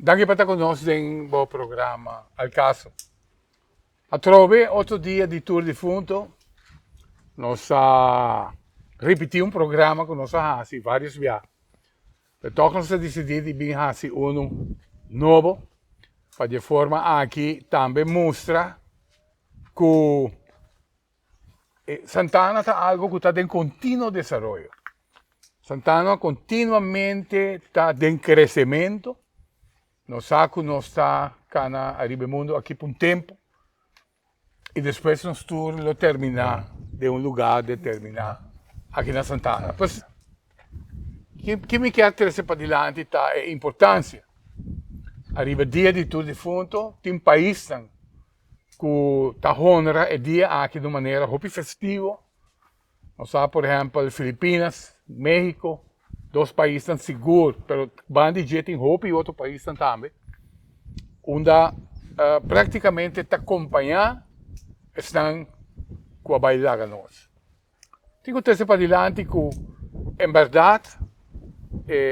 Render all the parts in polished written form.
Danke per conoscere il programma al caso. A trove 8 giorni di tour di fundo, noi ripetiamo un programma che noi abbiamo vari viaggi. Per toch nós decidimos de vir uno nuovo, para de forma aqui também mostra que Santana está algo que está em contínuo desenvolvimento. Santana continuamente está em crescimento. Nós sabemos que nós está arriba mundo aqui por um tempo e depois nós tour lo terminar de um lugar determinado aqui na Santana. Pois, que me quer trazer para diante está a importância. Arriba dia de tour de fundo, tem país que está honra o dia aqui de maneira muito festiva. Nós sabemos, por exemplo, Filipinas, México, dois países estão seguros, mas bande gente em roupa e outro país também, onde praticamente está acompanhar estão com a bailar a nós. Tenho que para diante que, em verdade,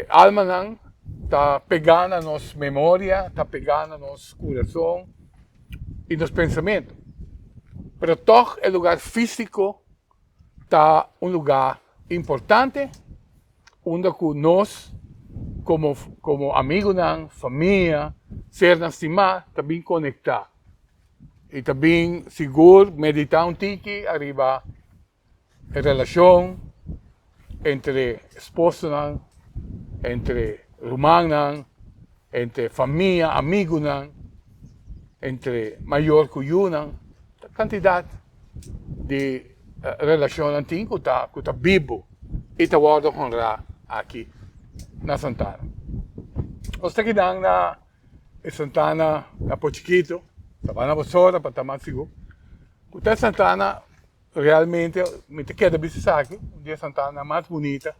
a alma está pegando a nossa memória, está pegando a nosso coração e nos pensamentos. Mas, toch, o lugar físico está um lugar importante, onde nós, como amigos, família, ser estimar, também conectar. E também, seguro, meditar um tique, arriba a relação entre esposo, entre irmão, entre família, amigos, entre maior que um, quantidade de relação antiga que está vivo e está guarda honrar aqui na Santana. Nós estamos aqui na Santana, na Pochiquito, Sabana Bosora, para estar mais seguro. Porque Santana, realmente, me queda visitar aqui, um dia Santana mais bonita,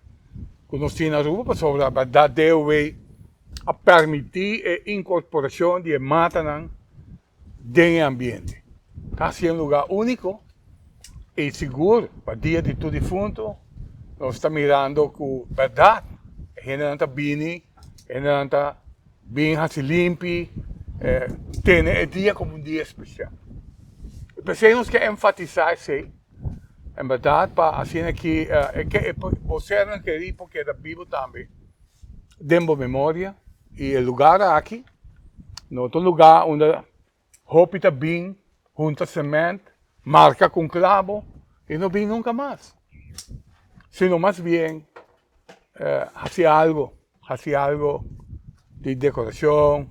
que nós temos na rua, sobre a verdade de a permitir a incorporação de mata dentro do ambiente. Casi é um lugar único e seguro, para dia de tudo defunto, nós estamos mirando com verdade. A gente não está bem, a gente não está bem limpo, tem o dia como um dia especial. Precisamos que enfatizar isso, em verdade, para assim que você não quer porque é vivo também, demos memória e o lugar aqui, não é um lugar onde roupa está bem, junta semente, marca com clavo e não vem nunca mais. Sino mais bem, hacia algo de decoração,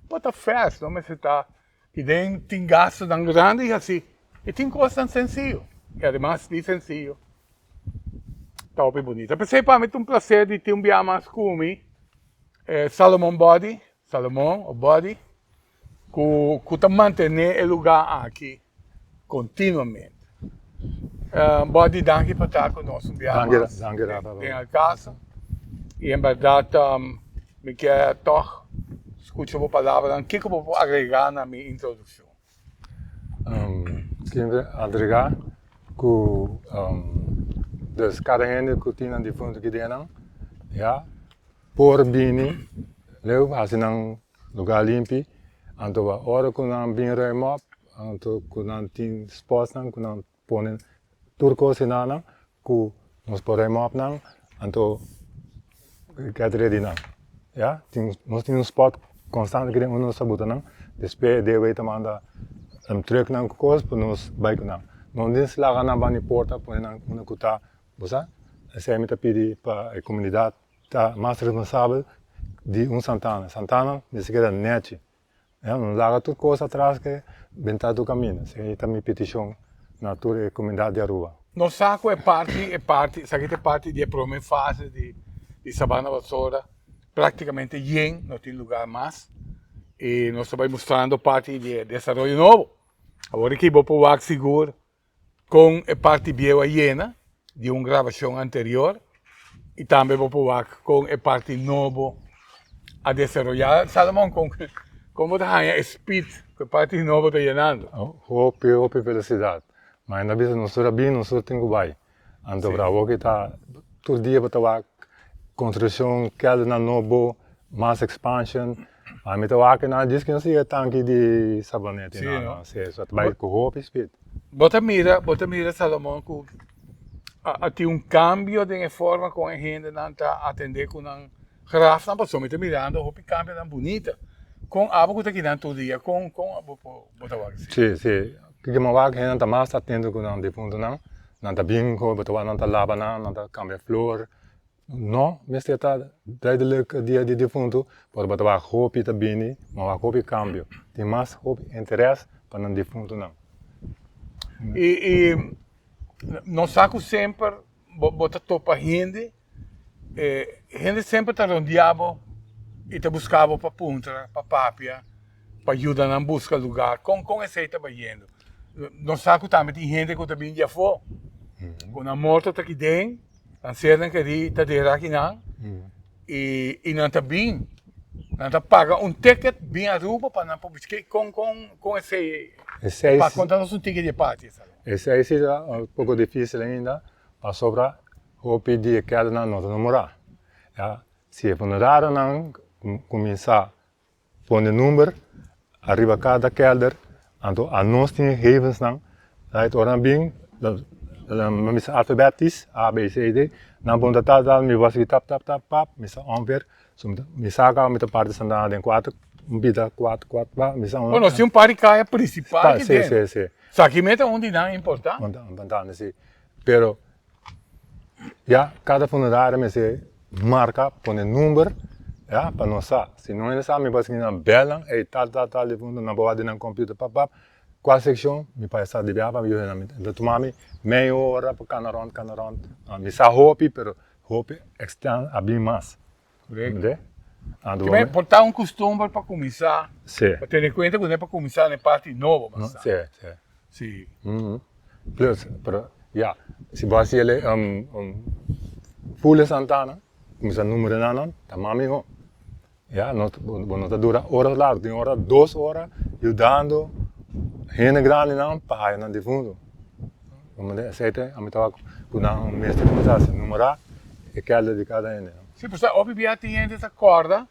bota festa, não mas está que tem gasto tão grande e assim, e tem coisas tão sencillas, e además de sencillo, está bem bonito. Pensei para mim um prazer de ter um dia mais comigo, Salomon Body, que está mantendo o lugar aqui continuamente. Body, danke por estar conosco um dia mais. Danke, Em el caso. E em verdade, me quer toch escutar uma palavra, o que eu vou agregar na minha introdução? Quero agregar que das cada gente que tem de fundo que dentro, já, por bem, leu, assim num lugar limpo, então a hora que não bem remop, então que não tem espaço, que não põe turco senana, que nós podemos remop não, então get ready não, já, nós temos spot constante que nós sabemos não, depois de ver também terug não coisa para nós bike não, não diz lá na bani porta, põe na cuta, você, essa me pedir para a comunidade tá mais responsável de Santana. Santana, desse que é net. Não larga tudo coisa atrás que bentar do caminho. Isso é também petição na tua comunidade de rua. Nós saco é parte, sabe que é parte da primeira fase de Sabana Vassoura, praticamente yen, não tem lugar mais. E nós estamos mostrando parte de desenvolvimento novo. Agora que vou provar seguro com a parte vieja llena de uma gravação anterior. E também vou provar com a parte nova a desenvolver. Salomão, como está a speed, que a parte nova está llenando? Hope velocidade. Mas ainda bem, nós temos que vai. Então, para o que está, todo dia para construção, cada novo, mais expansion, A mim tá aqui na diz que não sei tanque de sabonete, Sim, não, não? não, sei, só vai com roupa e espírito. Bota mira, Salomão, que tem um cambio de forma com a gente não tá atender com um graf, não passou, me tá mirando, roupa cambia tão bonita. Com a água que tá aqui dentro todo dia, com a bota aqui. Sim, sim. Que me vai que não tá mais atento com não defundo não tá bem com bota não tá lava não tá cambia flor. Não, mas está duidelijk dia de defunto, por bota roupa tá bem, mas roupa cambio. Tem mais roupa interesse para não defunto não. E não saco sempre, bota topa gente, gente sempre tá rodeado e te buscava para punta, para papia, para ajudar na busca lugar, com esse aí tá indo. Não saco também tem gente que também já foi, com a morte tá aqui dentro, a certa que tá de aqui não, e não tá bem, não tá paga ticket bem a rua para não buscar com esse para contar nosso ticket de parte. Esse aí é um pouco difícil ainda, para sobrar roupa de cada na nota namorar. Ja, se é funerário não começar a pôr o número, arriba cada kelder, então a nós tem gegevens não, daí orang bem, mas alfabetisch, A, B, C, D, dan pun data me was tap, misa ongeveer, me saca met de parte staan den 4, bida 4, misa on. Nós temos um paricaia principal aqui dentro. Sim. Só aqui mete onde não é importante. Importante, sim. Pero, ja, cada funerário me se marca, põe número, ja, para nós saber. Se não é assim, me passa que não belam, e tal, de fundo, na boa de na computer, qual secção, me passa de biapa, me ajuda na então tomami meia hora para canaron, me sa hopi, pero hopi extend abrir mais. Correto. Que portar um costume para começar, para ter em conta que não é para começar na parte nova, mas sim. Plus, pero ja, se você ele full Santana, começa número não, tá mami ho. Ja, não dura horas lá, tem hora 2 horas, ajudando gente grande não, para não de fundo. Como é aceita, a mim tava com um mestre começar a numerar e cada de cada ene. Sim, porque o bibia tem essa corda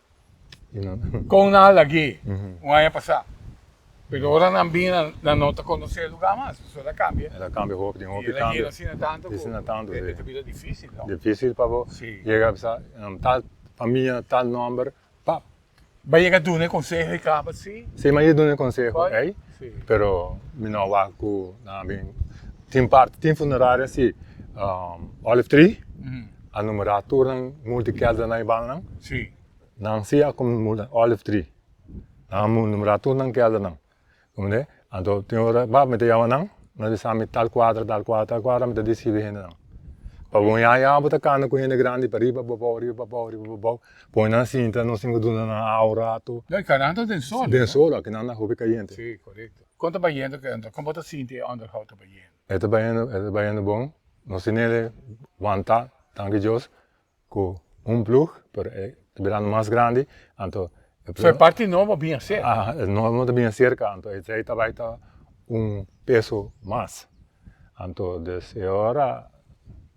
com nada aqui, um ano passar. Pero ora não vinha na nota conhecer o lugar mais, só ela cambia. Ela cambia roupa, tem roupa cambia. Ela ensina tanto. Ensina tanto. É vida difícil, não? Difícil para você. Chega a tal família, tal número, pá. Vai chegar tu né conselho e acaba assim. Sim, mas eu dou conselho, aí. Pero me não vai com na bem. Tem funerária assim, Olive Tree, a numeratura multikelder na ibang não. Sim. Não se como Olive Tree. A numeratura não kelder não. Como é? Então tem hora, bah, me te chama não, não de sabe tal quadro, me te diz que vem não. Para bom já bota cana com gente grande para riba, põe na cinta, não se engordura na aura, tu. Não, canando tem sol. Tem sol, que não na roupa caliente. Sim, correto. Quanto vai indo que anda? Como bota cinta onderhoud te É bem bom. Não se nele aguentar, tanque Deus, com plug, para virar mais grande, então. Foi parte nova bem ser. Não bem cerca, então esse aí vai estar peso mais. Então, desse hora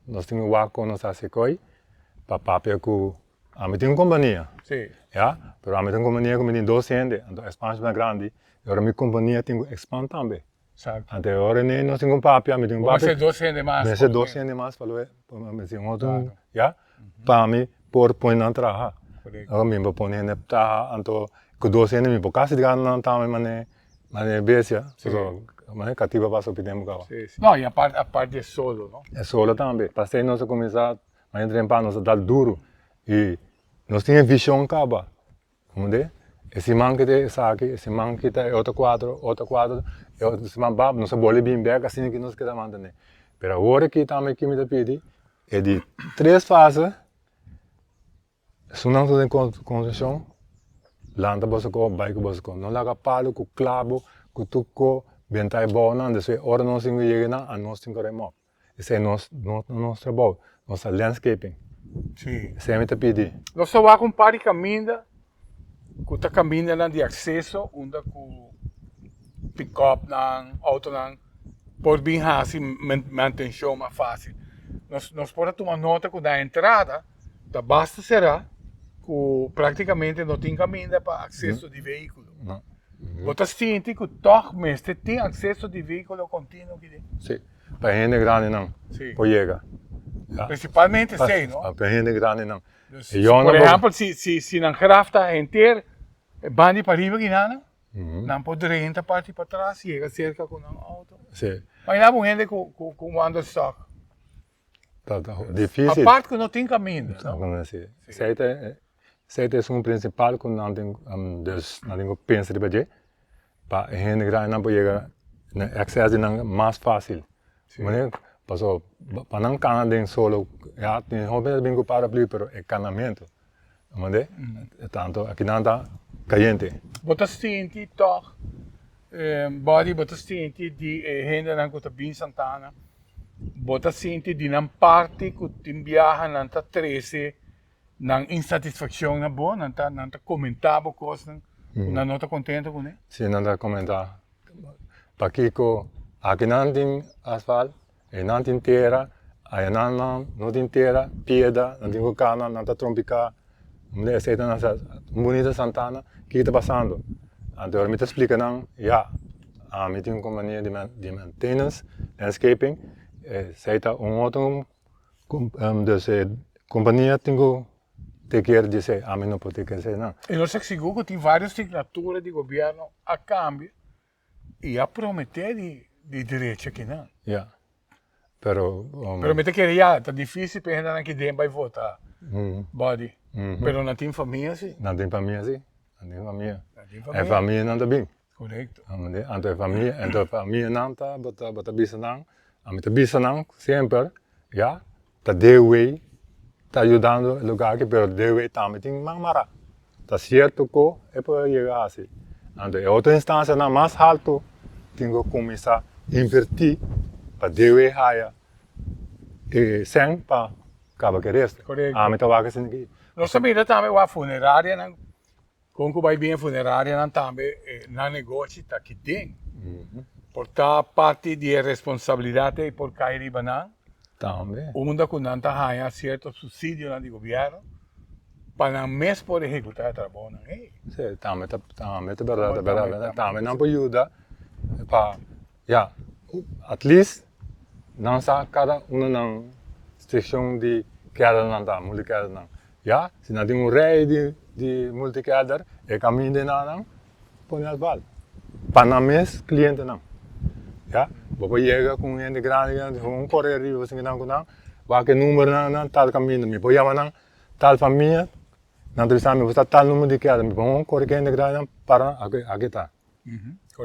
nós temos o arco nossa secoi, para papel com a mim tem companhia. Sim. Ja, pero a mim tem companhia que me tem 200, então a expansão é grande. Agora minha companhia tem expand também. Certo. Até agora nem nós temos papel, a mim tem papel. Vai ser 200 mais. Vai ser 200 mais, falou, para mim tem outro, ja, para mim por põe na trabalhar. Agora mesmo põe na tá, então com 200 me por casa de ganhar não tá mas besia, mas cativa para subir tempo cá. Não, e a parte é solo, não? É solo também. Passei nós começar a entrar nós dar duro e nós tínhamos visão caba, como é? Esse man que tem saque, esse man que tem outro quadro, esse man bab, nós boleh bem bem assim que nós queremos manter. Pero agora que também que me pedi é de 3 fases. Sunang tudo em construção, lanta bosco, bike bosco, não laga palo, com clavo, com tuco, bentai bona, depois hora nós temos que chegar a nós temos que remove. Esse é nosso trabalho, nossa landscaping. Sim. Esse é me pedi. Nós só vamos para o caminho, que está caminho de acesso, onde com pick-up, auto, por bem assim, manutenção mais fácil. Nós podemos tomar nota que da entrada, da basta será, que praticamente não tem caminho para acesso de veículo. Não. Você sente que toch mestre tem acesso de veículo contínuo aqui. Sim. Para gente grande não. Sim. Pode chegar. Ja. Principalmente sei, não? Para gente grande não. Dus, E eu por não exemplo, se não grafta inteiro, bandi para riba que não pode renta parte para trás, chega cerca com um auto. Sim. Mas não é gente com anda só. Tá difícil. A parte que não tem caminho, não? Não sei. Sei é um principal que não tem pensa de fazer. Para gente grande não pode chegar, acesso não mais fácil. Mas passou para não canadem solo, já tem hobby bem para abrir, pero é canamento. Mas tanto aqui não está caliente. Você sente toch, body, você sente de gente não que está bem Santana. Você sente de uma parte que tem viaja não está 13, não insatisfação na boa, não está comentável coisa, não está contente com ele. Sim, não está comentar. Para aqui não tem asfalto, não tem terra, aí não tem terra, pedra, não tem cana, não está trompicar. Mulher aceita nessa bonita Santana, o que está passando? Então, me explica não, me tem uma companhia de maintenance, landscaping, aceita outro companhia tem que ter dizer, me não pode ter que não. E nós seguro que tem várias assinaturas de governo a câmbio e a prometer de direito aqui, não? Pero Promete que está difícil para gente que dentro vai votar. Body. Pero não tem família, sim. Não tem família, sim. Não tem família. A família não está bem. Correto. Então a família não está, bota bisa não. A minha bisa não, sempre, está deu está ajudando o lugar aqui, pero deu também tem mangmara. Está certo que é para chegar assim. Então, em outra instância, na mais alto, tem que começar a invertir para deu raia e sem para acabar que resta. Correto. A minha vaga assim aqui. Nós também também a funerária, não, como vai bem a funerária, não também na negócio está aqui dentro. Portar parte de responsabilidade por cair banana. Também. Onde que não está ganhando certo subsídio do governo para não mesmo por executar o trabalho. Sim, também é verdade. Também não pode ajudar para, at least, não sa cada na seção de queda não está, multi-queda não. Se não tem rei de multi-queda, é caminho de não, põe as balas. Para não mesmo cliente não. Vou chegar com gente grande, vamos correr ali, você não, vai que número não tal caminho, me põe a tal família, não precisa me você tal número de queda, me vamos correr com gente grande para aqui está.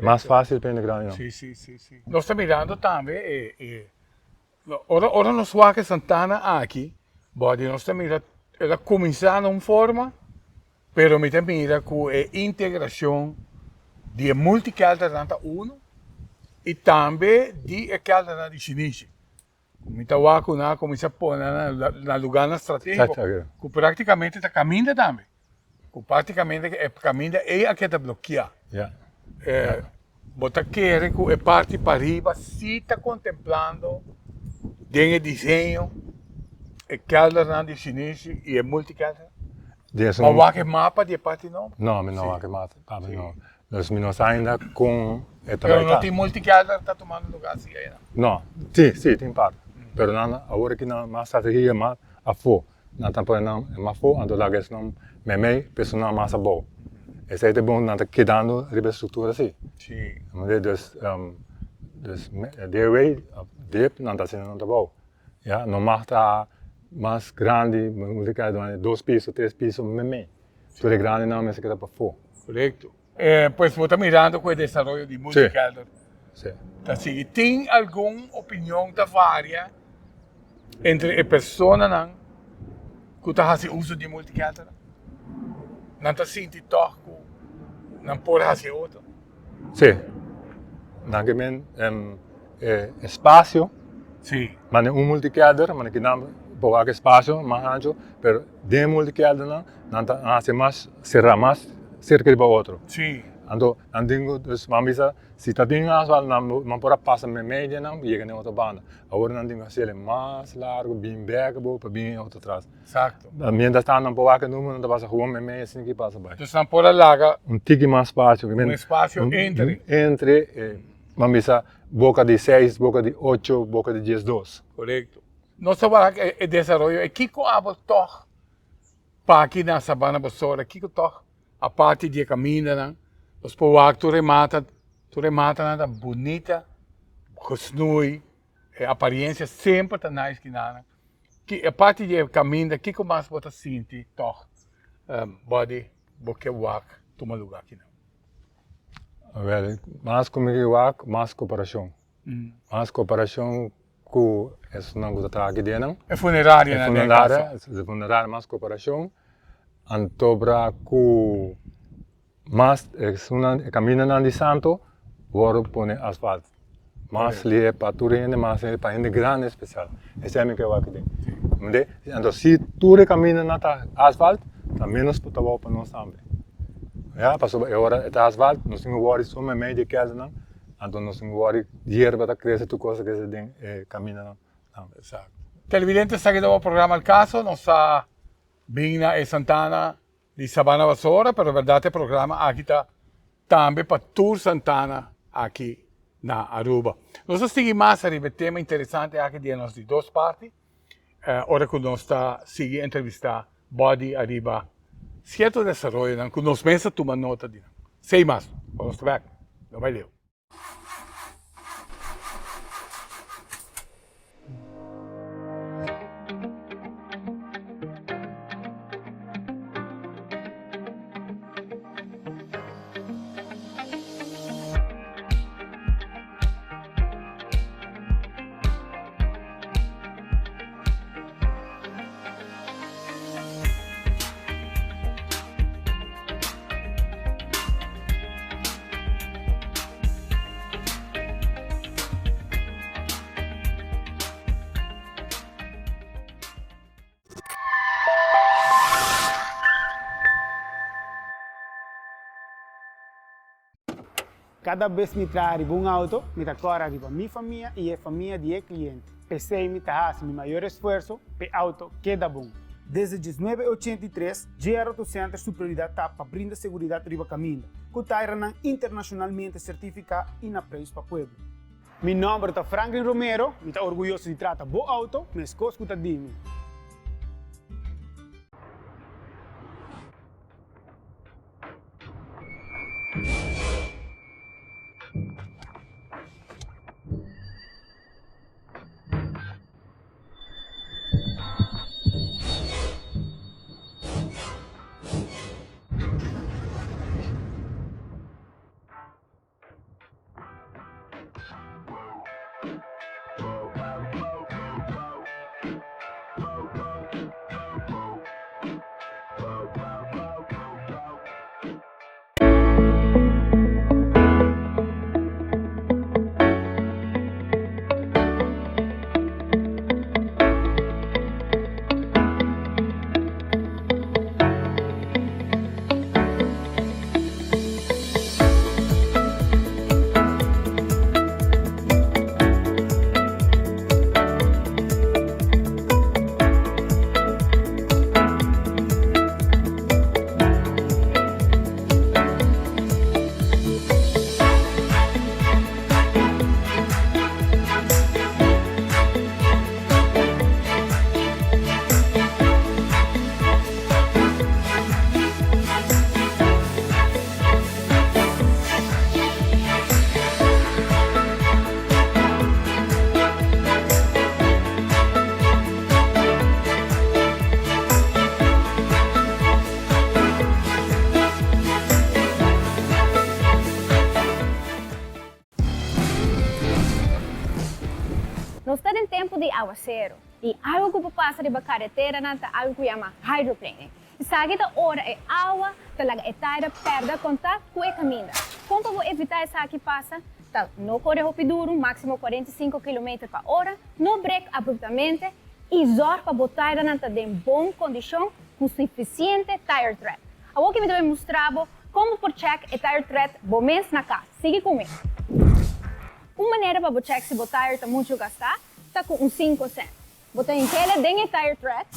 Mais fácil para gente grande. Sim. Nós estamos mirando também, ora nós vamos que Santana aqui, pode nós estamos mirando, ela começar uma forma, pero me tem mira com a integração de multi-calda uno e também de calda de chinês. Me tá waco na começar a pôr na lugar estratégico, que praticamente está caminhando também. Que praticamente é caminho é a que está bloqueado. Você quer que a parte para arriba se está contemplando tem o desenho, é calda de chinês e é multi-calda. Mas o mapa de parte não? Não, não há mapa, não. Nós não ainda com pero não tem multi-calda está tomando lugar assim aí não? Não, sim, tem parte. Pero não, agora que não mais estratégia mais a fo, não está por não é mais fo, ando lá que não me personal mais bom. Esse é bom não está quedando a estrutura assim. Sim. Mas the way deep não está sendo não bom. Não mais tá mais grande, multi-calda 2 pisos, 3 pisos me. Tudo grande não mas que está para fo. Correto. Pues vou estar mirando com o desenvolvimento de multi-calda. Sim. Assim, tem alguma opinião da vária entre a pessoa que está fazendo uso de multi-calda? Não está sentindo toque, não pode fazer outro? Sim. Não que men espaço. Sim. Mas multi-calda, mas que não pode espaço mais ancho, pero de multi-calda não está mais será mais cerca de outro. Sim. Ando andingo dus mamisa si tadinho asfalto não pode passar me meia não chega na autobahn. Agora não dingo ser mais largo bem berg bo para bem auto atrás. Exacto. Mientras tanto não pode não não passa rua me meia assim que passa vai. Então, não pode largar Tique mais espaço. espaço entre. Entre mamisa boca de 6, boca de 8, boca de 10, 2. Correto. Nosso desenvolvimento é que abo toch para aqui na Sabana Basora, que toch a parte de caminho, né? Os povos tu remata nada bonita, gesnui, aparência sempre tá nice que nada. Que a parte de caminho, que mais você sente toch body, boque wak, toma lugar aqui não. Well, mais comigo wak, mais cooperação. Mais cooperação com esse não que está aqui dentro. É funerária, né? Funerária, mais cooperação. Antobra com mais caminho de santo, vou pôr asfalto. Mais ali para turene, mais para gente grande especial. Esse é o que eu aqui dentro. Então, se tu caminha na asfalto, tá menos para o para nós também. Ja, passou agora é asfalto, nós temos worry só me meio de casa não. Então nós temos worry dinheiro para crescer tu coisa que se tem caminha não. Exato. Televidente está aqui no programa El Caso, nós está bem na Santana de Sabana Basora, pero a verdade o programa aqui está também para Tour Santana aqui na Aruba. Nós seguimos mais arriba tema interessante aqui de nós de duas partes. Ora que nós está seguindo entrevistar Body arriba certo desenvolvimento que nós mesmos tomamos nota de. Sei mais, vamos ver. Não vai ler. Cada vez me trago um auto, me dá cora para minha família e a família de cliente. Pensei me dar meu maior esforço para o auto queda bom. Desde 1983, GR Auto Center sua prioridade está para brindar segurança para o caminho, que está internacionalmente certificado e na preço para o povo. Meu nome é Franklin Romero, me está orgulhoso de tratar bom auto, mas escuta que está de mim. Nós estamos em tempo de aguaceiro e algo que passa de carretera não é algo que chama hydroplane. E sabe que hora é água, talaga é taira, perda contato com o caminho. Como para evitar isso que passa? Não corre rápido, máximo 45 km/h, não break abruptamente e zor para botar na em boa condição com suficiente tire tread. A que me deve mostrar como por check e tire threat bomens na casa. Sigue comigo. Uma maneira para check se o tire está muito gastar, está com 5 cent. Bota em tela den tire threat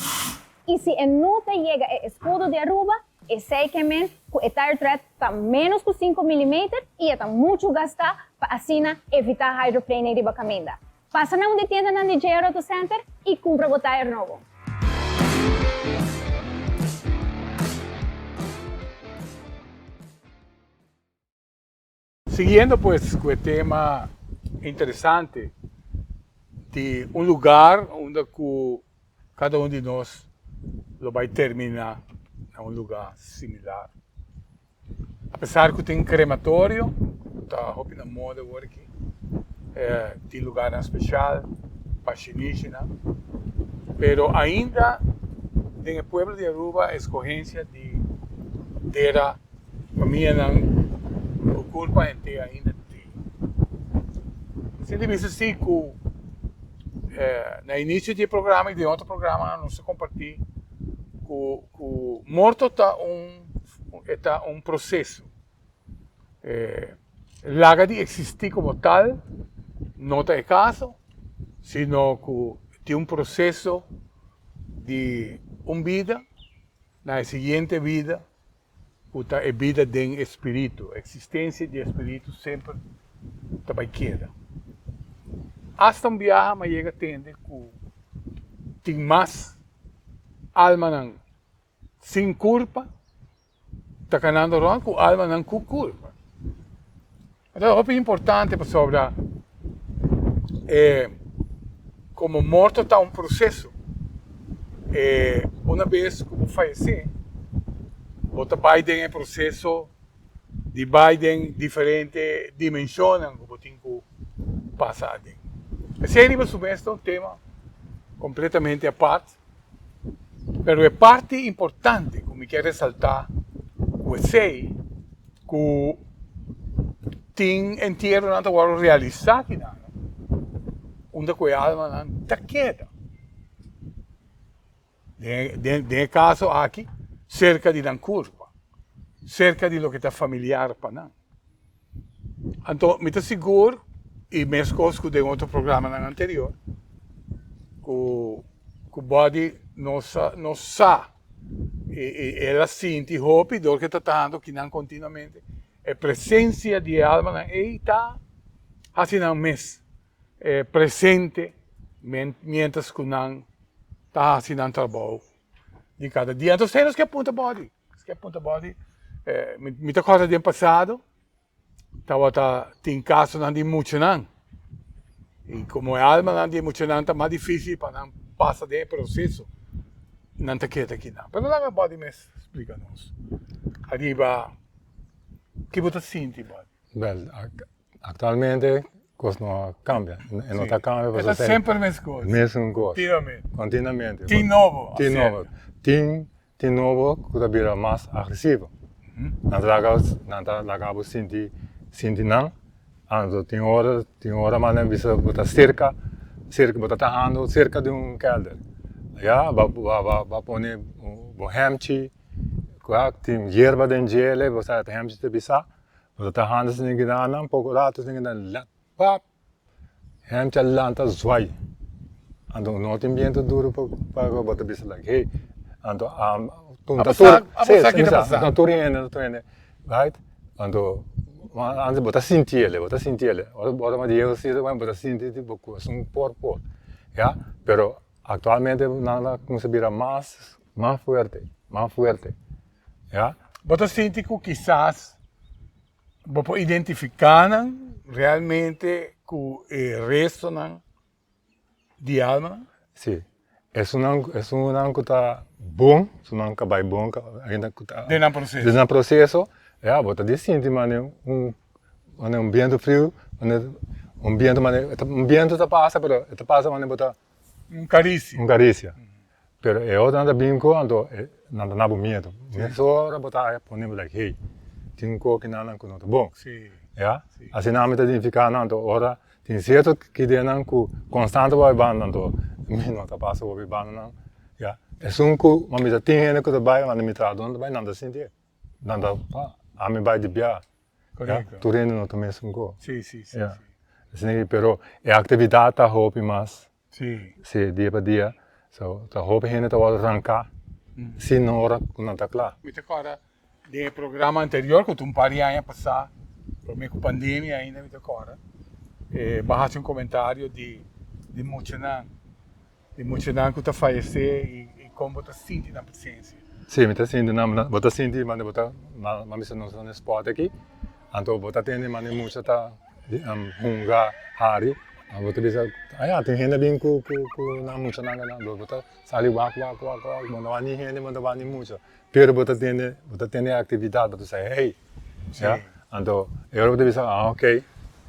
e se a nota chega a escudo de Aruba, e sei que men o tire threat está menos que 5 mm e está muito gastar para assim evitar hydroplane de caminho. Passa na onde tienda na DJ Auto Center e compra o tire novo. Siguiendo pues con el tema interesante de un lugar donde cada uno de nosotros lo va a terminar en un lugar similar. A pesar que tem crematório, está na moda agora aqui, tem lugar especial para indígenas, pero ainda no pueblo de Aruba a escolhência de a família não culpa entre ainda tem. Se deve ser que no início do programa e de outro programa não se compartilha que o morto está um processo. Larga de existir como tal, não é caso, sino que tem processo de vida, na seguinte vida, que é vida do espírito, a existência de espírito sempre também queda. Hasta viaje, mas chega a entender que tem mais alma sem culpa, está ganhando ron com alma não com culpa. Então, é importante para sobre como morto está um processo. Uma vez que falecer, você vai ter um processo de Biden diferente dimensões que tem que passar. Esse é um tema completamente à parte, mas é parte importante, como eu quero ressaltar, eu sei que tem inteiro não agora realizar aqui, onde a alma não está quieta. De caso aqui, cerca de uma curva, cerca de lo que está familiar para nós. Então, me estou seguro, e mesmo coisas que eu outro programa anterior, que o body não sabe, e ela sente hope do que está dando, que não continuamente, a presença de alma, e está assim um mês presente, mientras que não está assim um trabalho de cada dia. Então, temos que apontar body. Muita coisa do passado, tem casos não de muito não. E como a alma não de muito não, está mais difícil para não passar de processo. Não está quieto aqui não. Mas lá pode me explicar-nos. Arriba, o que você sente, body? Bem, atualmente, coisas não cambiam. Não está cambiando. É sempre a mesma coisa. Mesma coisa. Continuamente. Tem novo. Tem novo que vira mais agressivo. Não largava sentir não. Então tem hora mas bisa bota cerca bota tahando cerca de kelder. Ja, va pone bo hemchi, tem hierba den gele, bota hemchi te bisa, bota tahando sin gidana, um pouco rato sin gidana, pap. Hemchi lanta zwai. Então não tem vento duro para bota bisa like, hey. Então right? Então antes bota sentir ele. Ora mas eu sei que bota sentir tipo por. Ja, pero actualmente nada considera más fuerte. Ja? Você sente que quizás você identificar realmente com o resto de alma? Sim. É uma coisa bom, que vai bom, ainda de um processo. Ja, você sente um ambiente frio, um ambiente está passa, pero está passa mas bota carícia. Pero é outra nada bingo, então nada medo. Nessa hora bota ponemos like, hey, tem que não com nota bom. Sim. Ja, assim não me identificar não, então ora tem certo que de não com constante vai banda, então nota passa vai banda não. Ja, é que mas tem ainda que vai, mas me traz onde vai nada sentir. Nada a mim vai de bia. Correto. Tu rende no também sungo. Sim, sim, sim. Yeah. Assim, pero é atividade tá hobby mas Sim. se dia para dia, so tá hobby ainda tá hora arrancar. Se na hora quando tá claro. Muito agora, do programa anterior, que tu pari anos passar, por meio com pandemia ainda, muito agora, barraste comentário de Muchanan que está falecer e como está sentindo na presença. Sim, tá sentindo na, bota sentindo, mas bota, mas não no spot aqui. Então bota tendo, mas muita tá hunga hari. Bota bisa, tem gente bem com na muita na bota sali wak, manda wani gente, manda wani muita. Pero bota tendo atividade, bota sai, hey, já. Então eu bota bisa, ok.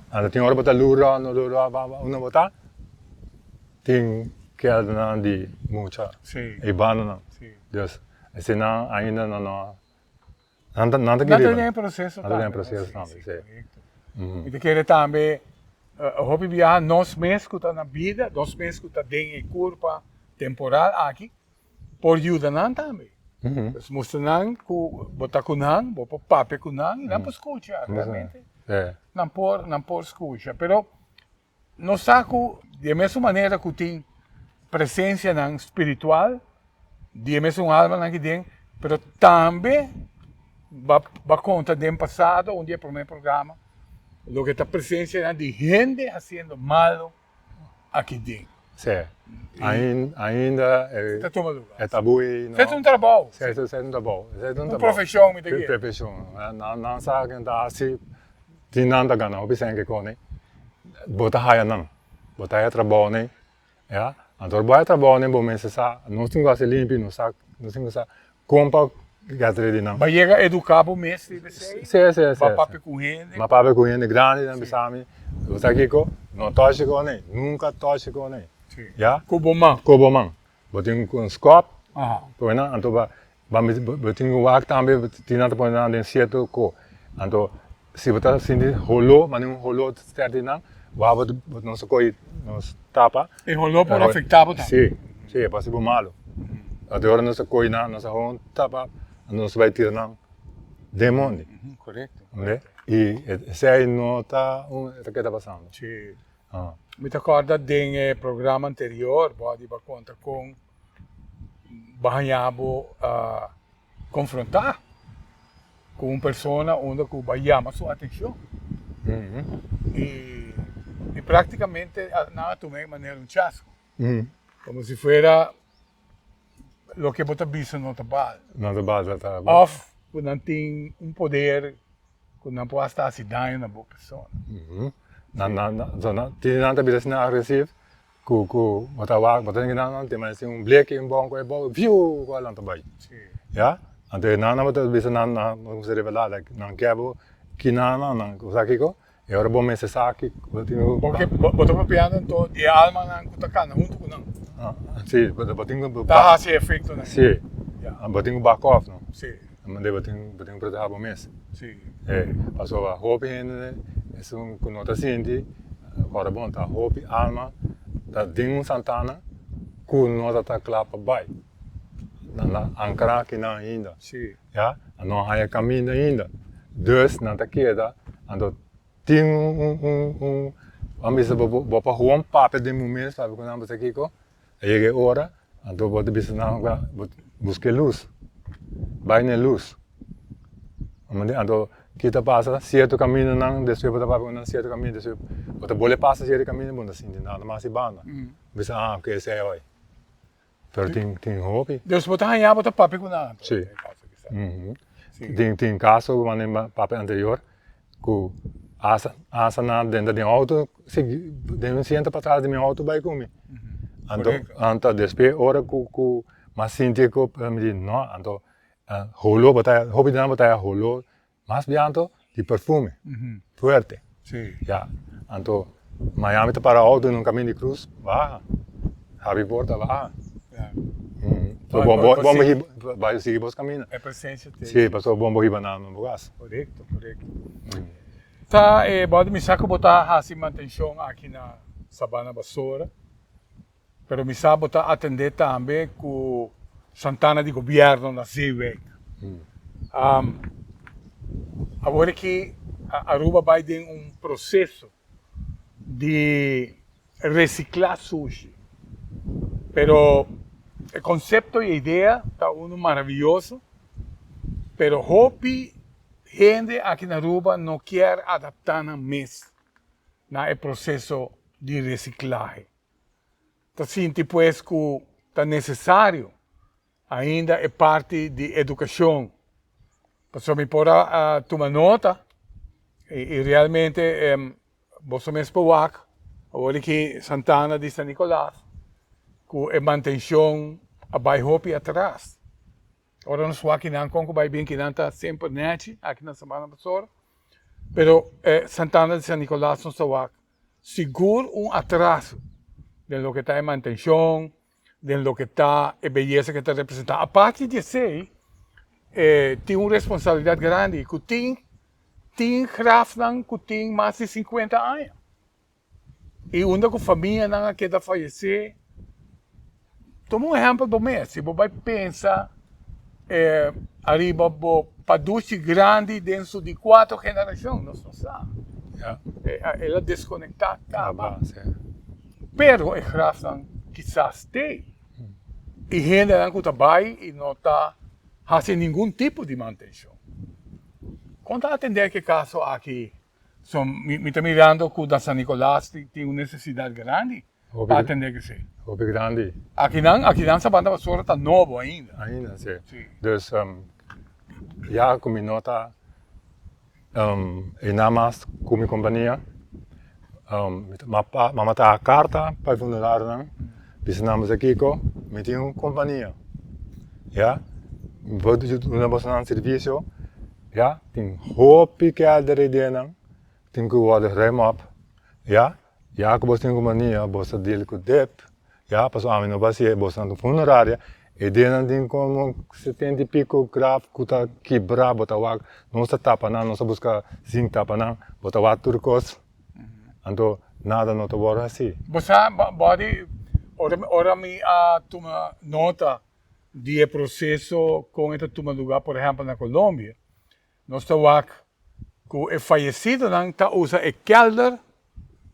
Então tem hora bota lura, uma bota tem que ada de muita. Sim. E banana. Sim. Dus senão ainda não Nada queria. em processo Nada também. em processo também, sim. Correto. E querer também, hobby viajar nós meses que está na vida, nós meses que está dentro de curva temporal aqui, por ajuda não também. Mas mostrando que botar com não, botar papel com não, e não por escutar, realmente. Não por escutar. Pero nós saco de mesma maneira que tem presença espiritual, de mesma alma que tem, pero também va conta do passado, um dia primeiro programa, lo que está presencia de gente fazendo mal aqui dentro. Sim. Ainda Está tomando lugar. é tabu e Fez trabalho. Certo, tabu. Uma profissão, me diga. Profissão. Não sabe que está assim, tem nada gana, o que com né. Bota raia não. Bota aí trabalho né. Já. Então bota trabalho né, bom mas sa, não tem que ser limpo, não tem que compra gatredi não. Vai chegar educar o mestre, Sim. vai papo com gente. Mas papo com gente grande, não sabe. Você aqui não tocha com nem, nunca tocha com nem. Já? Cubomão. Botem com scope. Pois não, então botem o ar também, tem nada para não certo co. Então se você sentir rolou, mas não rolou certo não, vai não se coi, não tapa. E rolou por afetar também. Sim, é possível malo. Agora não se coi não se ron tapa, não se vai tirar não. Demônio. Correto. Né? E se aí não tá, o que está passando? Sim. Me recorda do programa anterior, pode dar conta com Bahanyabo confrontar com uma pessoa onde que vai chamar sua atenção. E praticamente nada tomei de maneira chasco. Como se fuera lo que você visto no trabalho. No trabalho, tá bom. Of, quando não tem poder, quando não pode estar se dando na boa pessoa. Tem nada bisa sina agressivo, ku bota ninguém tem mais um black bom com bom, viu qual não trabalho. Já? Ante nada bota bisa não se revelar, não quero que não usa aqui ko. E ora bom mês saque, porque bota papiando então e alma não kutaka junto com não. Sim, botinho tá assim efeito né. Sim. Botinho back off não. Sim. Mandei botinho proteger bom mês. Sim. Passou a roupa né. É que não está sentindo, agora bom tá roupa, alma, tá dentro Santana, que não está claro para baixo. Na ancora que não ainda. Sim. Já, não há caminho ainda. Dus não está queda, então tem vamos vou para rua papel de momento, sabe quando vamos aqui com, aí é hora, então vou deixar não buscar luz, vai na luz. Então kita passa certo caminho não, depois bota para não certo caminho, depois bota boleh passa certo caminho, bom assim, nada mais se banda. Bisa ok, esse é oi. Pero tem hobby. Deus bota ganhar, bota papel com nada. Sim. Tem caso, mas papel anterior, que asa na dentro de auto, se senta para trás de meu auto vai comigo. Então depois hora que mas sentir que me diz não, então rolou, bota hobby não bota rolou. Mas bianto de perfume, fuerte. Sim. Já. Então, Miami está para auto no caminho de cruz, vá. Harry Porta, vá. Então, vai seguir os caminhos. É presença dele. Sim, passou bombo e banana no lugar. Correto. Tá, pode me saco botar assim atenção aqui na Sabana Basura, pero me sabe botar atender também com Santana de governo na Zeeweg. agora que Aruba vai ter um processo de reciclar sushi. Pero o conceito e a ideia está maravilhoso, pero hopi gente aqui na Aruba não quer adaptar na mesa, no processo de reciclagem. Então, sim, depois que está necessário, ainda é parte de educação. Para me pôr tomar nota, e realmente, você mesmo pôr agora que Santana de São Nicolás, que é manutenção vai hopi atrás. Ora, nós aqui não conco vai bem que não está sempre net aqui na Semana Passada, pero Santana de São Nicolás não está seguro atraso de lo que está em manutenção, de lo que está a beleza que está representando. A parte de ser, tem uma responsabilidade grande, que tem grafnan que tem mais de 50 anos. E onde a família não quer falecer. Toma exemplo do mês. Se você vai pensar, arriba para duas grandes dentro de 4 gerações, nós não sabemos. Ja. Ela desconectada. Ja. Pero é grafnan quizás tem. E gente não trabalha e não está fazendo nenhum tipo de manutenção. Quando atender que caso aqui, me está mirando que da São Nicolás tem uma necessidade grande para atender que sim. Hopi grande. Aqui não, Sabana Vassoura está novo ainda. Ainda, sim. Sim. Dus, ja, como nota, e nada mais como companhia, mamata a carta para o funcionário, precisamos aqui com, me tem uma companhia, ja, vou te dar um serviço, ja, tem hopi que é da redenang, tem que worden rem-up, ja, ja, que você tem companhia, você deal com dep, ja, pas aan mijn basie, você não funeraria, e denang tem como 70 e pico graf, kuta kibra, bota wak, não se tapa não se busca zinc tapa não, bota wak turcos, então nada não te borra assim. Você pode, ora me toma nota do processo com esta toma lugar, por exemplo, na Colômbia. Nós estamos que o falecido não está usando o kelder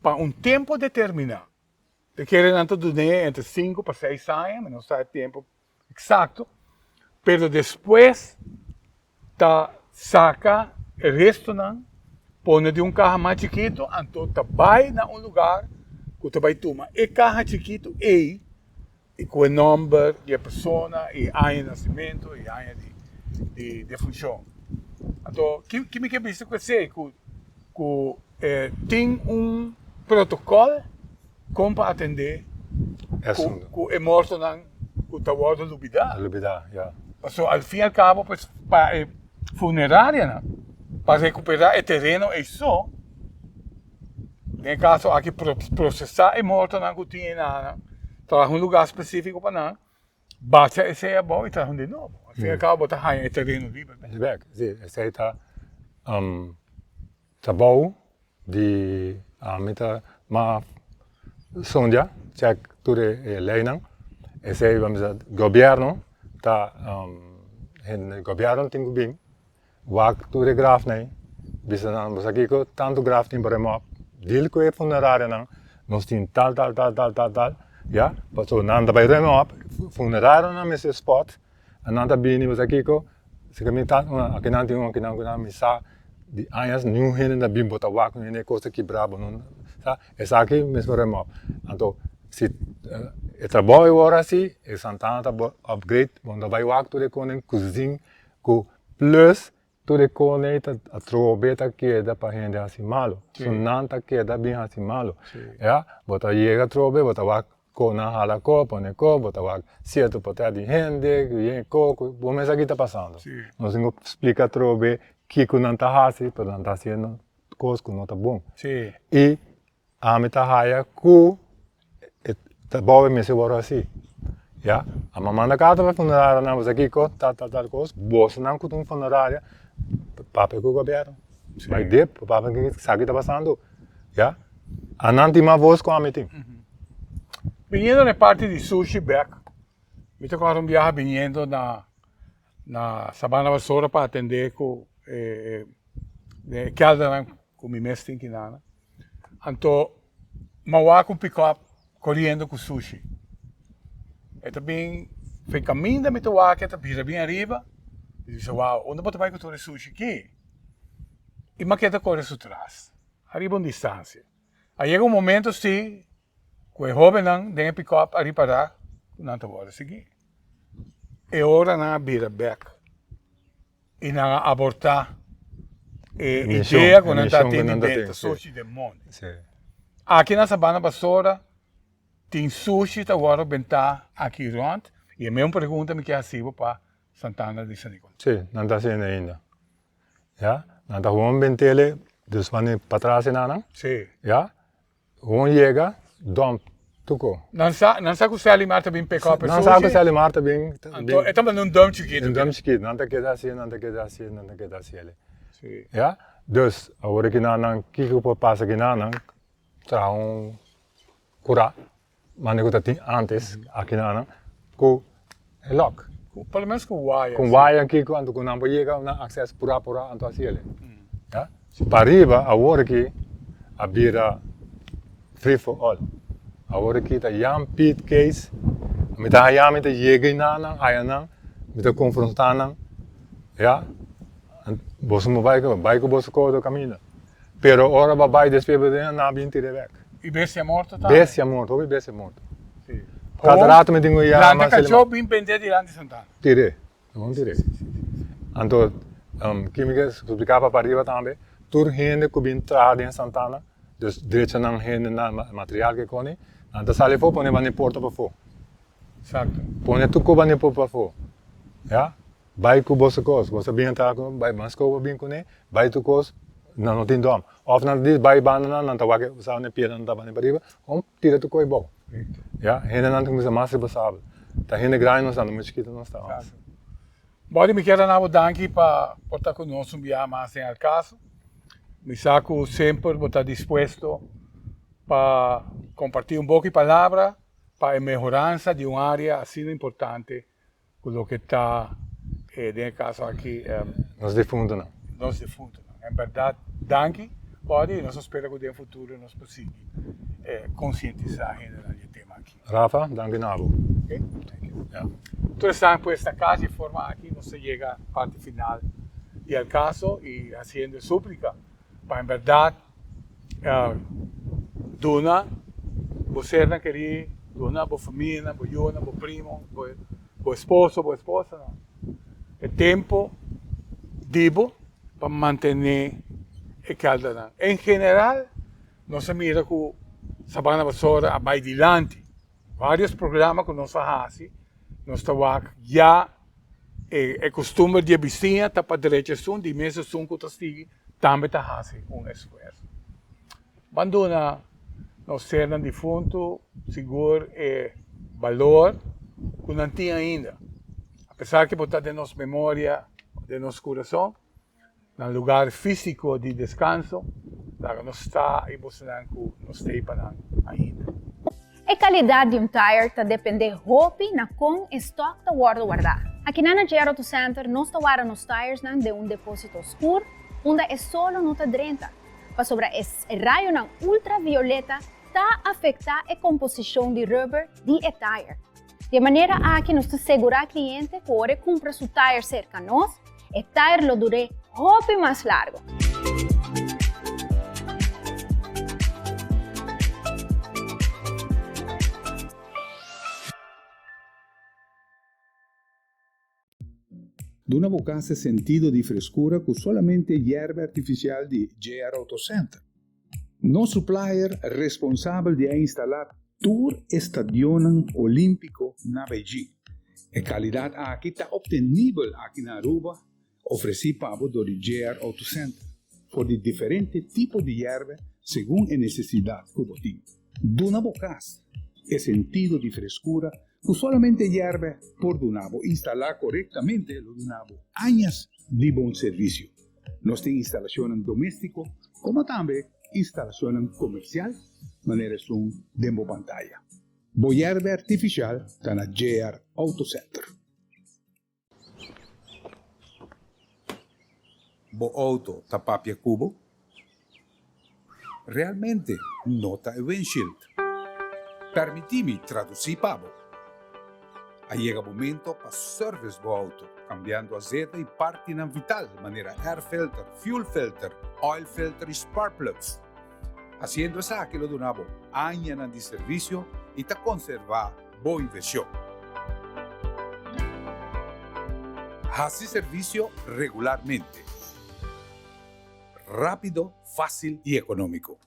para tempo determinado. Te querem então durar entre 5 para 6 anos, não sabe o tempo exato, pero depois saca o resto não, põe de carro mais chiquito, então vai na lugar que você vai tomar e carro chiquito e com o nome da pessoa, e ano de nascimento, e ano de função. Então, que me quer dizer que tem protocolo como para atender que é morto que está morto lubidar. Lubidar, ja. Então, ao fim e ao cabo, pues, para funerária, para recuperar o terreno é só. No caso, aqui processar o morto que tinha, traz lugar específico para nós, bate esse é bom e traz de novo. Ao fim e ao cabo, está o terreno livre. É verdade, sim. Esse aí está trabalho de uma sonda, check tudo é lei não. Esse aí, vamos dizer, governo, tá, o governo tem que vir, wak tudo é graf não, bisa não, mas aqui com tanto graf tem para remove, deal com a funerária não, nós tem tal, ja, passou nada vai remove, funerária não é esse spot, nada bem, mas aqui com, se que tá, aqui não tem aqui não missa de anos nenhum rende na bim botar wak não é coisa que brabo não, tá, essa aqui mesmo remove, então se o trabalho agora assim, é Santana está upgrade, quando vai wak tudo com a cozinha, com plus tudo com a trobeta que dá para gente assim malo, sonanta que dá bem assim malo, já, bota chega trobe, bota wak com na hala co, põe co, bota wak certo para de gente, que co, como isso aqui está passando, nós temos que explicar trobe que não está assim, para não está sendo coisa que não está bom, e a meta raia que trabalho mesmo agora assim, já, a mamãe da casa vai funerária não, mas aqui com tal coisa, bolsa não com um funerária, papai com o governo, vai de, papai que sabe está passando, já, a não tem uma voz com a meeting. Vindo na parte de sushi back, me tocou um viagem vindo na Sabana Vassoura para atender com de kelder com mi mesting kinana. Anto mawa com pick-up correndo com sushi. E também foi caminho da mitoa que tá vira bem arriba. E disse, wow, onde bota vai com todo sushi aqui? E maqueta corre atrás. Arriba uma distância. Aí chega momento sim, que o jovem não tem pick-up a reparar, não te pode seguir. E ora na vira back. E na abortar ideia que não está tendo dentro, sushi de mundo. Aqui na Sabana Basura, tem sushi que agora bentar aqui rond. E a minha pergunta me quer assim para Santana de San Nicolás. Sim, não está sendo ainda. Ja, não está gewoon bentele, dus wanneer patrase na Sim. ja, gewoon chega, dom, tuko. Não sabe que o Sally Marta bem pick-up Não sabe se ele marta bem. Então, é também um dom chiquito. Een dom schiet, não está queda assim, não está queda assim, não está queda assim. Sim. Ja, dus agora que não kiko por passa que não tra cura, mas nego tá antes aqui não com lock. Pelo menos com wire. Com wire aqui quando não chega na acesso pura então assim ele. Ja, para arriba agora que a bira free for all. Agora que tá jam pit case, me tá jam te chega na aí não, me tá confrontar não, ja. Você não vai com você corre o caminho. Pero ora vai despedir na bem tire weg. E bestia morta tá? Bestia morto, ouve bestia morto. Sim. Cada rato me tenho já mas ele cachorro bem pendente diante de Santana. Tire, vamos tire. Então, que me explicava para arriba também, tur gente que vem trade em Santana, dus direito não gente na material que cone, então sale fo pone bani porta para fo. Certo. Pone tudo bani porta para fo. Ja? Vai com você cos, você bem tá com, vai mas com bem com né, vai tu cos, não tem dom. Of não diz vai banana, não tá que usar né pia não tá bani para arriba, tira tu coi bom. Ja, gente não tem que mais responsável. Tá gente grande não está, não mosquito não está. Bom, me quero dar danke para estar conosco um dia mais em caso. Me saco sempre vou estar disposto para compartilhar pouco de palavra para a melhorança de uma área assim importante como o que está dentro caso aqui. Nos defuntos não. Nos defuntos. Em verdade, danke. Pode, nós esperamos que no futuro nós possamos conscientizar a gente do tema aqui. Rafa, danke nabo. Okay? Thank you. Yeah. Todos estão por esta casa e forma aqui, nós chega à parte final do caso e fazendo súplica para, em verdade, donar, você não querer donar para a família, para eu, para o primo, para o esposo, para a esposa. Não. É tempo, digo, para manter e calda. Em geral, nós mira que Sabana Basura vai adiante. Vários programas que nós fazemos, nós estamos já costume de vizinha, tá para direita sul, de mesa sul que estamos também está fazendo esforço. Banduna, nós sermos defunto, seguro e valor que não tem ainda. Apesar que botar de nossa memória, de nosso coração, no lugar físico de descanso, nós está e você não está ainda. A qualidade de tire está depende roupa na com estoque da guardar. Aqui na J.R. Auto Center, nós guardamos os tires de depósito escuro, onde é só não está drenta. Para sobre esse raio ultravioleta, está afetar a composição de rubber de tire. De maneira a que nós assegurar cliente que ora compra seu tire cerca de nós, o tire lo dure roupa mais largo. Duna boca ese sentido de frescura que solamente hierba artificial de J.R. Auto Center. No supplier responsable de instalar Tour Estadio Olímpico na Beijing. A qualidade aqui está obtenível aqui na Aruba, oferecida para o J.R. Auto Center, por de diferentes tipos de hierba, según a necessidade que você tem. Duna Bocas, el sentido de frescura que solamente hierve por Dunabo instalar correctamente lo Dunabo. Años de buen servicio. Nos tiene instalación doméstico, como también instalación comercial, manera son demo pantalla. Hierve artificial está na J.R. Auto Center. Bo auto tapapia cubo? Realmente nota e windshield. Permitimi traduzir pabo. Llega momento para service bo auto, cambiando azeite e parte na vital, maneira air filter, fuel filter, oil filter e spark plugs. Haciendo esa que lo donavo años de servicio y te conserva boa inversión. Hace servicio regularmente. Rápido, fácil y económico.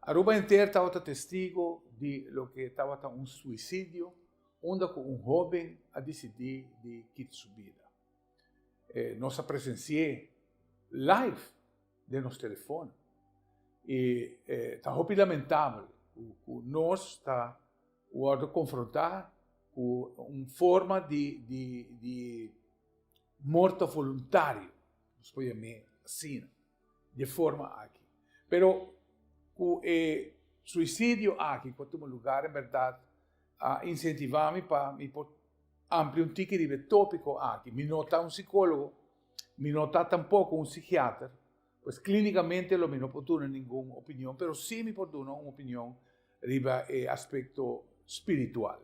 Aruba inteira estava testigo de lo que estava um suicídio, onde um jovem a decidir de quitar sua vida. Nós presenciei live de nosso telefone e está muito lamentável. Nós está confrontar com uma forma de morte voluntária, nós podemos dizer assim, de forma aqui. Pero o suicídio aqui, em um lugar, em verdade, incentivar-me para ampliar um tique de tópico aqui. Me nota psicólogo, me nota tampouco psiquiatra, pois clinicamente eu não posso dar nenhuma opinião, mas sim me posso dar uma opinião sobre o aspecto espiritual.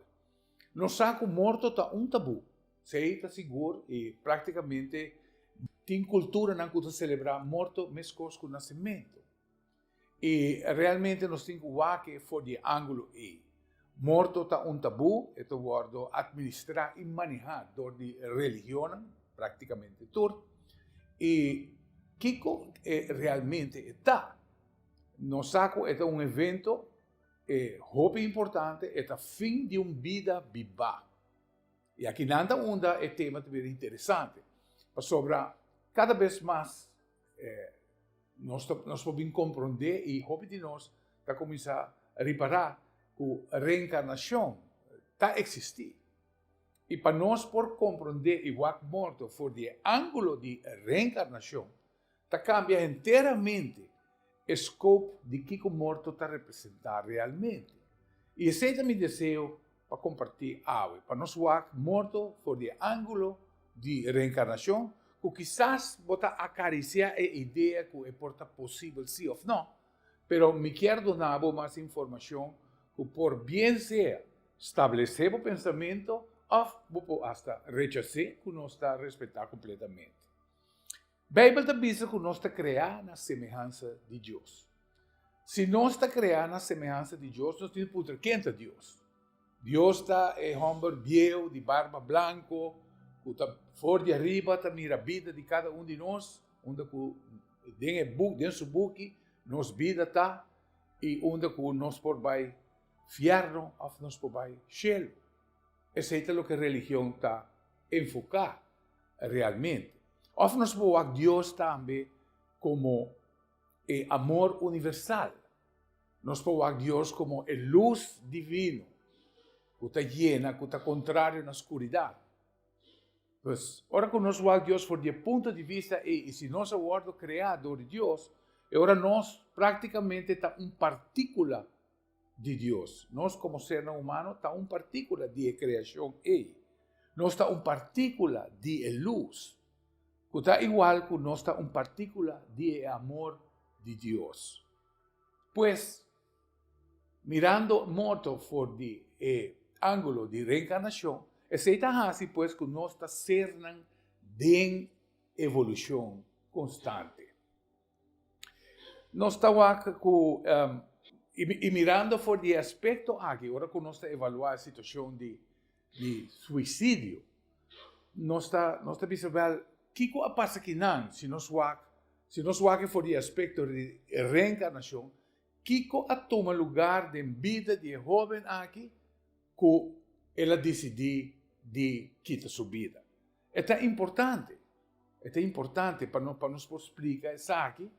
No saco morto está tabu, sei, está seguro, e praticamente tem cultura não que celebrar morto, mesmo com o nascimento. E realmente nós temos que for de ângulo e morto está tabu, e guardo administrar e manejar dor de religião, praticamente tudo. E Kiko realmente está. No saco é evento muito importante, é fim de uma vida viva. E aqui nada onda é tema também interessante, sobre cada vez mais nós podemos compreender e hope de nós está começar a reparar que a reencarnação está existir. E para nós por compreender igual morto for de ângulo de reencarnação, está cambia inteiramente o scope de que o morto está representar realmente. E esse é o meu desejo para compartilhar algo. Para nós morto for de ângulo de reencarnação, que quizás bota acariciar a ideia que é possível sim ou não, mas me quero dar mais informação que por bem ser estabelecer o pensamento ou hasta rechazar que não está respeitar completamente. A Bíblia diz que nós está criado na semelhança de Deus. Se nós está criado na semelhança de Deus, nós temos que putar quem é Deus. Deus está homem viejo, de barba branco, que está fora de arriba, está mira a vida de cada de nós, onde dentro do seu buque, nossa vida está, e onde nós podemos fiar-nos, ou nós podemos céu. Esse é o que a religião está enfocada realmente. Ou nós podemos Deus também como amor universal. Nós podemos Deus como a luz divina, que está llena, que está contrario na escuridão. Pues, ora que nós vamos Deus por de ponto de vista e se nós aguardo criado por Deus, ora nós praticamente está partícula de Deus. Nós como ser humano está partícula de criação nós está partícula de luz. Que está igual que nós está partícula de amor de Deus. Pues, mirando muito por de ângulo de reencarnação, aceita assim, pues, que nós está cernando de evolução constante. Nós estamos com e mirando por de aspecto aqui, agora que nós está evaluando a situação de suicídio, nós está observando o que passa aqui não, se nós vamos por de aspecto de reencarnação, o que toma lugar de vida de jovem aqui, que ela decidiu de quitar sua vida. É importante para nos explicar isso aqui,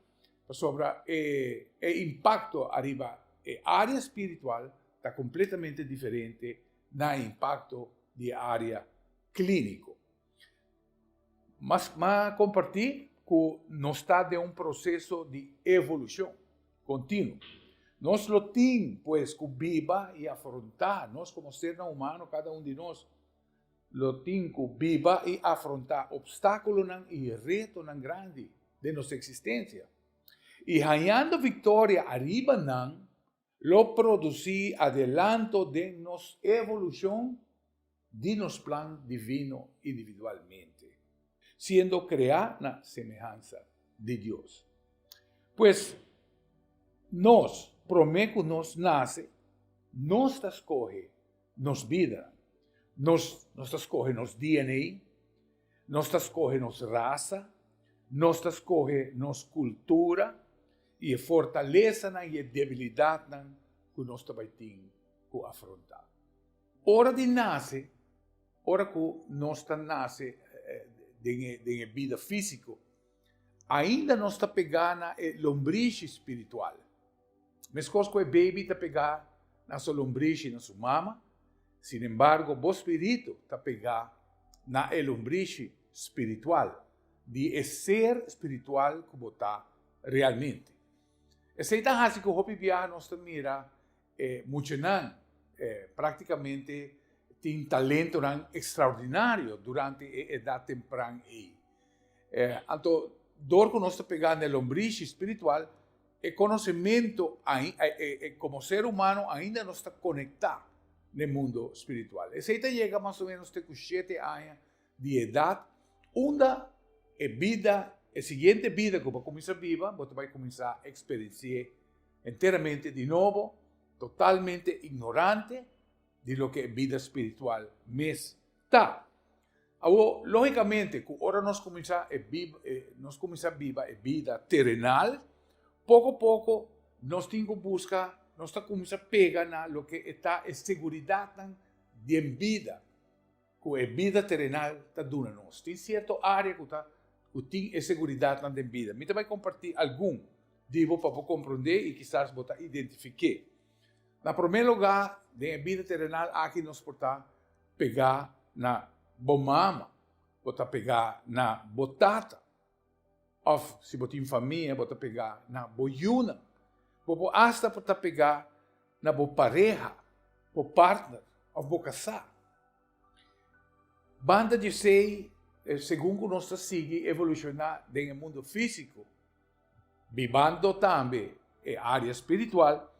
sobre o impacto arriba. A área espiritual está completamente diferente do impacto da área clínica. Mas compartilhar que nós está de processo de evolução contínuo. Nós lo temos, pues, que viva e afrontar. Nós, como ser humano, cada de nós, lo temos que viva e afrontar obstáculos e retos grandes de nossa existência. E ganhando vitória arriba, lo produzir adelanto de nossa evolução de nosso plano divino individualmente, sendo criado na semelhança de Deus. Pues, nós, prometo que nós nasce, nós escolhe nos vida, nós escolhe nos DNA, nós escolhe nos raça, nós escolhe nos cultura, e a fortaleza e a debilidade que nós também temos que afrontar. Hora de nascer, hora que nós nasce de vida física, ainda nós está pegando a lombriz espiritual. Mas quando o baby está pegando na sua lombriz e na sua mama, sin embargo, o espírito está pegando na lombriz espiritual, de ser espiritual que está realmente. Essa é a que o Hopi Viaja nós mira muito praticamente tem talento extraordinário durante a idade temprana. Então, dor que nós está pegando na lombriz espiritual, o conhecimento como ser humano ainda não está conectado no mundo espiritual. Essa chega mais ou menos com 7 anos de idade, onde a vida, a seguinte vida que vai começar a viver, você vai começar a experienciar inteiramente de novo, totalmente ignorante de lo que é vida espiritual está. Agora, logicamente, que agora nós começamos a viver a vida terrenal, pouco a pouco nós temos que buscar, nós começamos a pegar na lo que está a segurança de vida, que a vida terrenal está dando a nós. Tem certa área que tem a segurança de vida. Eu também compartilhar algum digo para compreender e quizás botar identificar. Na primeiro lugar, da vida terrenal, aqui nós podemos pegar na bomama, podemos pegar na botata, ou se você tem família, podemos pegar na boiuna, ou hasta podemos pegar na boa pareja, boa partner, ou boa casar. Banda de sei, segundo nós seguimos evolucionar no mundo físico, vivendo também a área espiritual,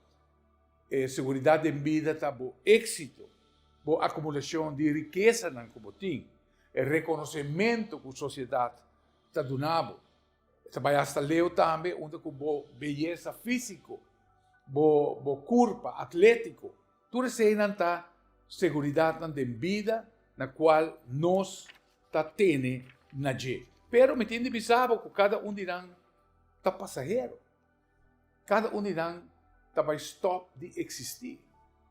segurança de vida está bom êxito, boa acumulação de riqueza não como tem, reconhecimento que a sociedade está dando, vai hasta leu também onde com boa beleza física, boa corpo atlético, tudo isso aí não está segurança de vida na qual nós está tendo na gente. Pero me tem de pensar que cada de nós está passageiro, cada de nós vai stop de existir.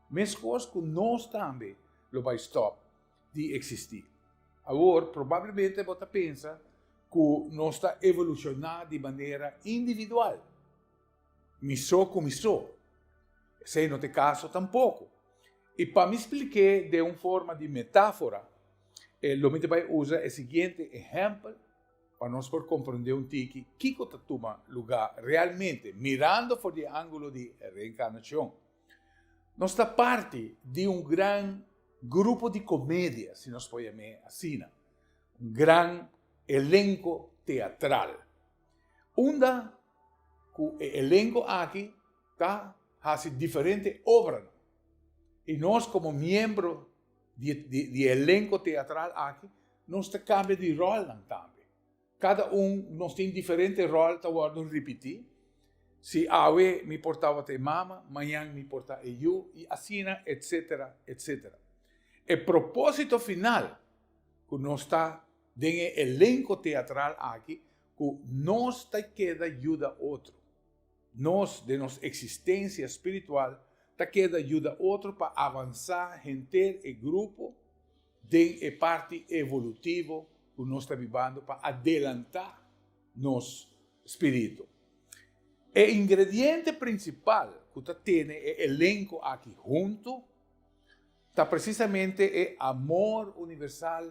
Mas coisas que nós também vai stop de existir. Agora, provavelmente você pensa que nós está evolucionando de maneira individual. Missou com missou. Se não é caso, tampouco. E para me explicar de uma forma de metáfora, o que vai usar o seguinte exemplo para nós por compreender um tique que toma lugar realmente, mirando por o ângulo de reencarnação. Nós está parte de um grande grupo de comédia, se nós podemos chamar assim, um grande elenco teatral. Onde o elenco aqui está fazendo diferentes obras. E nós, como membros de elenco teatral aqui, nós cambiamos de rol também. Cada nós tem diferente rol, está guardando repetir. Se hoje me portava até mama, amanhã me portava eu, e assim, etc, etc. O propósito final, que nós está dentro do elenco teatral aqui, que nós está queda ajuda outro. Nós, de nossa existência espiritual, está queda ajuda outro para avançar, ter o grupo de parte evolutivo que nós está vivendo para adelantar nosso espírito. O ingrediente principal que está tendo o elenco aqui junto está precisamente o amor universal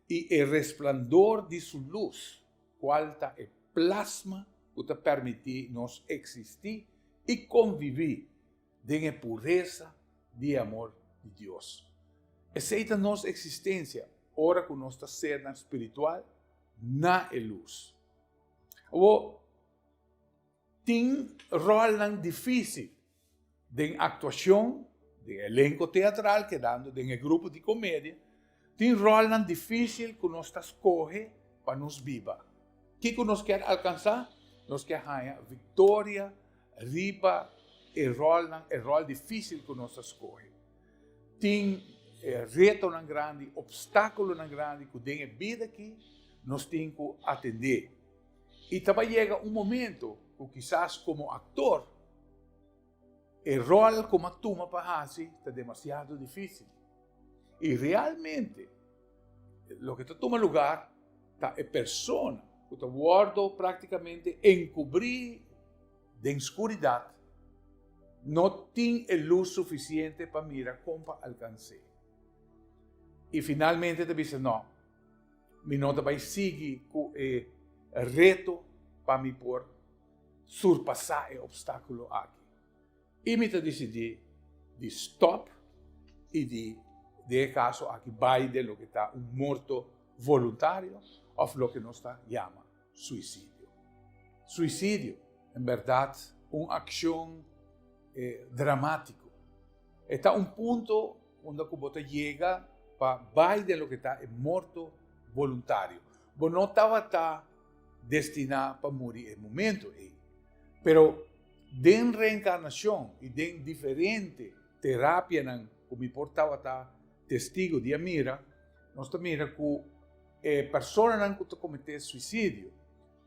e o resplandor de sua luz, qual está o plasma que está permitir nos existir e conviver em pureza de amor de Deus. Aceita nossa existência, ora que nós está sendo espiritual, na luz. Tem rol difícil de atuação, de elenco teatral, que dando de grupo de comédia, tem rol difícil que nós está escolhe para nos viva. O que nós quer alcançar? Nós quer ganhar vitória, riba, o rol difícil que nós escolhe. Tem reto grande, obstáculo grande que tem a vida aqui, nós temos que atender. E também chega um momento que quizás como ator, o rol como turma para fazer está demasiado difícil. E realmente, o que toma lugar está a pessoa que está guardando praticamente encobrir de escuridão, não tem a luz suficiente para mirar como alcançar. E finalmente te dice, não, me não vai seguir com o reto para me por surpassar o obstáculo aqui. E me te decidi de stop e de caso aqui vai de lo que está um morto voluntário ou lo que nós chama suicídio. Suicídio, em verdade, uma ação dramática. Está um ponto onde você chega para vai de lo que está morto voluntário. Você não estava destinado para morrer no momento. Pero, de reencarnação e de diferente terapia, como importava testigo de mira, nós mira que a pessoa que comete suicídio,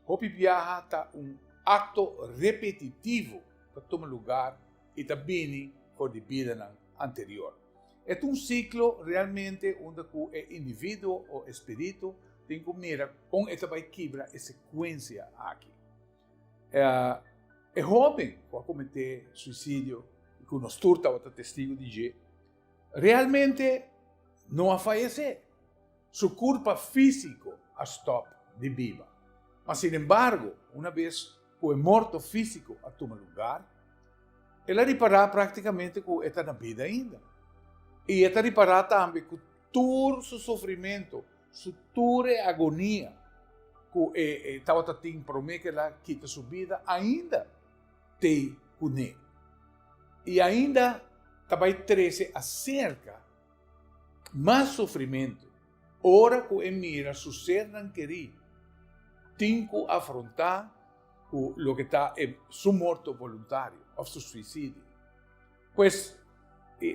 hopi viaja está um acto repetitivo que toma lugar e também por a vida anterior. É um ciclo realmente onde o indivíduo ou espírito tem que mirar com esta vai quebrar a sequência aqui. É jovem que cometer suicídio e que nos turta o testigo de realmente não a falecer. Sua culpa física a stop de viva. Mas, sin embargo, uma vez que o morto físico a toma lugar, ela reparar praticamente que está na vida ainda. E esta reparar também que todo o sofrimento, toda a agonia que estava tendo prometer que ela quita sua vida, ainda tem com ele. E ainda também traz acerca mais sofrimento. Ora que mira seu ser não querido, tem que afrontar o que está em seu morto voluntário, ou seu suicídio. Pois,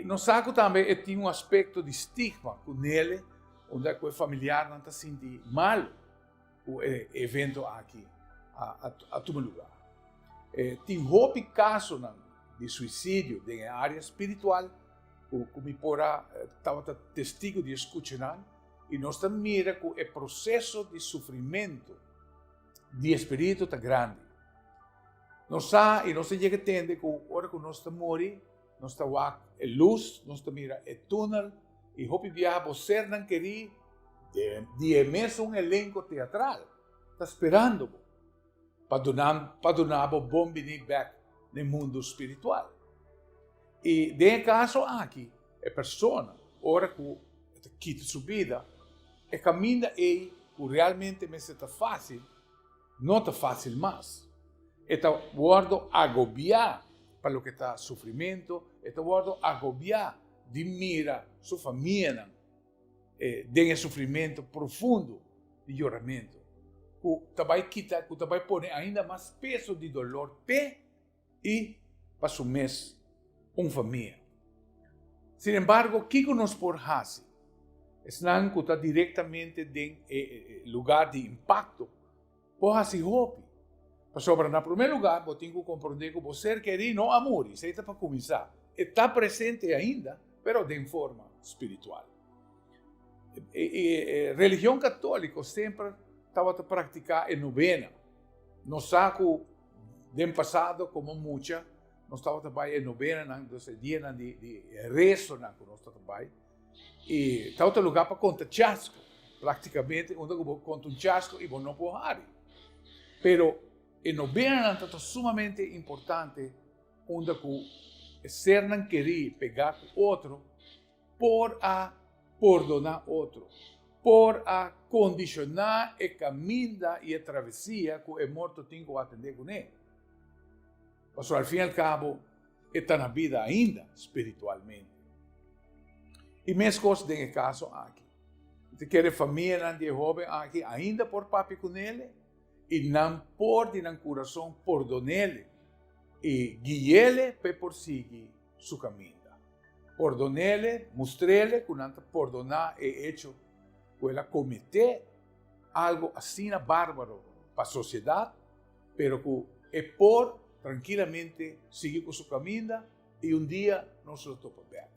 nós sabemos também que tem um aspecto de estigma com ele, onde o familiar não está sentindo mal o evento aqui, a tomar lugar. Tem outro caso de suicídio na área espiritual, como estava testigo de escutar, e nós também mira que o processo de sofrimento de espírito está grande. Nós sabemos e nós chega a entender que a hora que nós morremos, nós está lá luz, nós está mira túnel, e hopi viaja você não querer de mesmo elenco teatral, está esperando para donar bom venir back no mundo espiritual. E de caso aqui, a pessoa, ora que quita sua vida, e caminha e realmente me está fácil, não está fácil mais. Está guardo agobiar para o que está sofrimento, está guardo agobiar de mira sua família, de sofrimento profundo de choramento. Que vai quitar, que vai pôr ainda mais peso de dolor e para seu mês família. Sin embargo, o que nós por fazer? Estão que está diretamente em lugar de impacto, por fazer hope. Para no primeiro lugar, você tem que compreender que você quer não amor, isso está para começar. Está presente ainda, mas de forma espiritual. Religião católica sempre estava a praticar a novena. No saco do passado, como muita, nós estávamos também em novena, dia de rezo, nós também. E estava lugar para contar chasco, praticamente, onde você conta chasco e você não pode dar. Pero a novena é sumamente importante, onde o ser não querer pegar outro por perdonar outro, por condicionar a caminhada e a travessia que o morto tem que atender com ele. Mas, ao fim e ao cabo, está na vida ainda, espiritualmente. E mesmo coisa tem caso aqui. Você quer família de jovem aqui, ainda por papi com ele, e não pode no coração perdonar ele, e guiá-lo para prosseguir seu caminho. Perdonar-lhe, mostrar-lhe que não perdonar é hecho que ela cometeu algo assim bárbaro para a sociedade, mas que é por tranquilamente seguir com seu caminho e dia não se lo topa bem.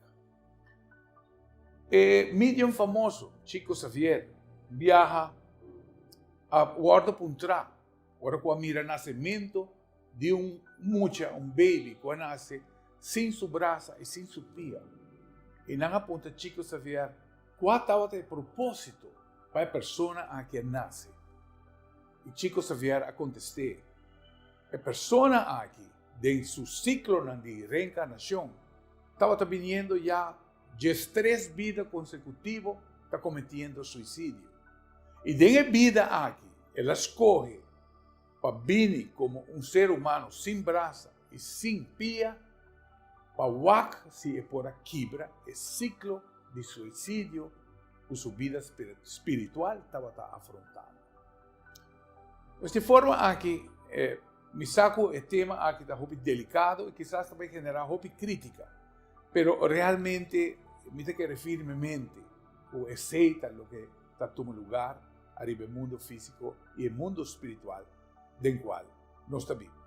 Medium famoso, Chico Xavier, viaja a Guarda Puntra, agora que mira o nascimento de um baby que nasce sem sua braça e sem sua pia. E não aponta Chico Xavier qual estava o propósito para a pessoa a que nasce. E Chico Xavier contestou: a pessoa aqui, em seu ciclo de reencarnação, estava vindo já de 3 vidas consecutivas, está cometendo suicídio. E de vida aqui, ela escolhe para vir como um ser humano sem braça e sem pia, para se é por a quebra, o ciclo de suicídio que sua vida espiritual estava afrontando. Desta forma, aqui, me saco o tema aqui está muito delicado e quizás também generar muito crítica, mas realmente me tem que firmemente ou aceita o que está tomando lugar arriba no mundo físico e no mundo espiritual, do qual nós estamos.